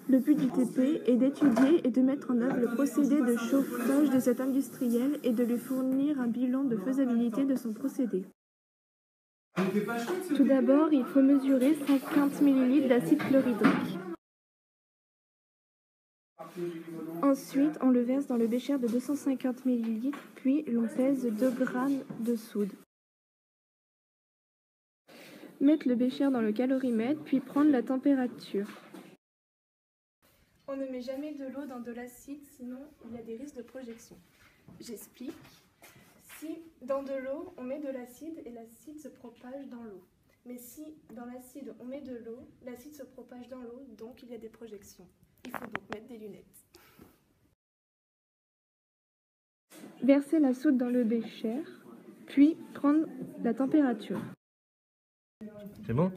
Le but du TP est d'étudier et de mettre en œuvre le procédé de chauffage de cet industriel et de lui fournir un bilan de faisabilité de son procédé. Tout d'abord, il faut mesurer 50 ml d'acide chlorhydrique. Ensuite, on le verse dans le bécher de 250 ml, puis l'on pèse 2 g de soude. Mettre le bécher dans le calorimètre, puis prendre la température. On ne met jamais de l'eau dans de l'acide, sinon il y a des risques de projection. J'explique. Si dans de l'eau, on met de l'acide et l'acide se propage dans l'eau. Mais si dans l'acide, on met de l'eau, l'acide se propage dans l'eau, donc il y a des projections. Il faut donc mettre des lunettes. Verser la soude dans le bécher, puis prendre la température. C'est bon?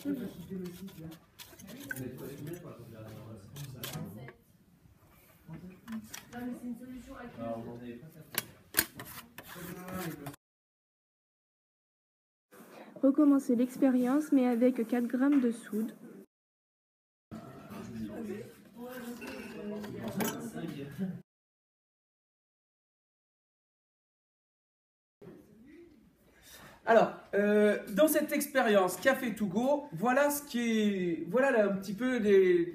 Recommencer l'expérience, mais avec 4 g de soude. Alors, dans cette expérience Café to go, voilà un petit peu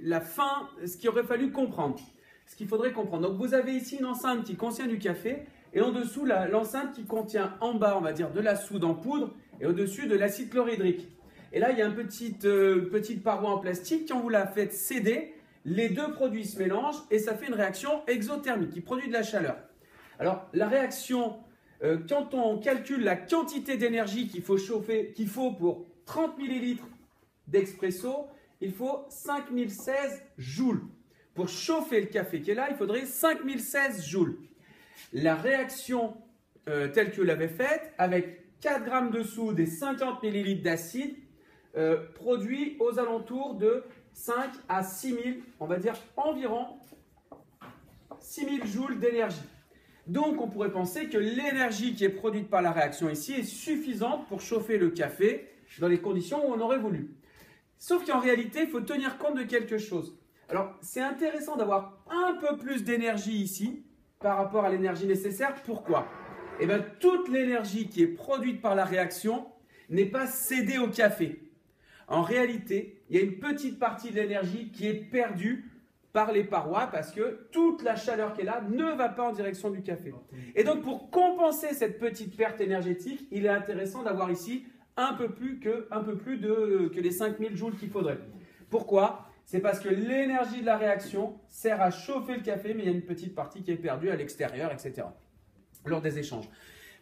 la fin, ce qu'il aurait fallu comprendre, ce qu'il faudrait comprendre. Donc, vous avez ici une enceinte qui contient du café et en dessous, l'enceinte qui contient en bas, on va dire, de la soude en poudre et au-dessus de l'acide chlorhydrique. Et là, il y a une petite paroi en plastique. Quand vous la faites céder, les deux produits se mélangent et ça fait une réaction exothermique qui produit de la chaleur. Alors, la réaction... quand on calcule la quantité d'énergie qu'il faut pour 30 ml d'expresso, il faut 5016 joules. Pour chauffer le café qui est là, il faudrait 5016 joules. La réaction telle que l'avait faite, avec 4 g de soude et 50 ml d'acide, produit aux alentours de 5 à 6000, on va dire environ 6000 joules d'énergie. Donc, on pourrait penser que l'énergie qui est produite par la réaction ici est suffisante pour chauffer le café dans les conditions où on aurait voulu. Sauf qu'en réalité, il faut tenir compte de quelque chose. Alors, c'est intéressant d'avoir un peu plus d'énergie ici par rapport à l'énergie nécessaire. Pourquoi? Eh bien, toute l'énergie qui est produite par la réaction n'est pas cédée au café. En réalité, il y a une petite partie de l'énergie qui est perdue par les parois parce que toute la chaleur qui est là ne va pas en direction du café. Et donc, pour compenser cette petite perte énergétique, il est intéressant d'avoir ici un peu plus que les 5000 joules qu'il faudrait. Pourquoi? C'est parce que l'énergie de la réaction sert à chauffer le café, mais il y a une petite partie qui est perdue à l'extérieur, etc. lors des échanges.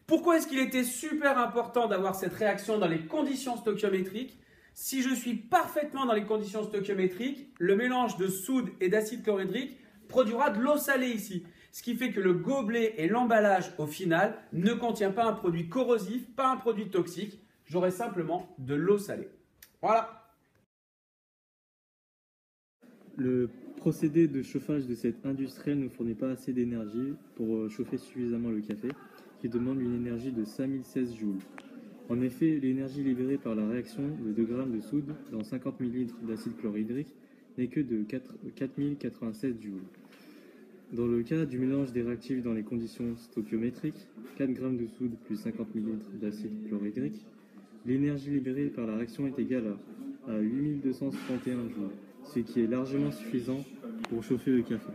Pourquoi est-ce qu'il était super important d'avoir cette réaction dans les conditions stoichiométriques? Si je suis parfaitement dans les conditions stoichiométriques, le mélange de soude et d'acide chlorhydrique produira de l'eau salée ici. Ce qui fait que le gobelet et l'emballage au final ne contient pas un produit corrosif, pas un produit toxique. J'aurai simplement de l'eau salée. Voilà. Le procédé de chauffage de cet industriel ne fournit pas assez d'énergie pour chauffer suffisamment le café, qui demande une énergie de 5016 joules. En effet, l'énergie libérée par la réaction de 2 g de soude dans 50 ml d'acide chlorhydrique n'est que de 4096 joules. Dans le cas du mélange des réactifs dans les conditions stoichiométriques, 4 g de soude plus 50 ml d'acide chlorhydrique, l'énergie libérée par la réaction est égale à 8261 joules, ce qui est largement suffisant pour chauffer le café.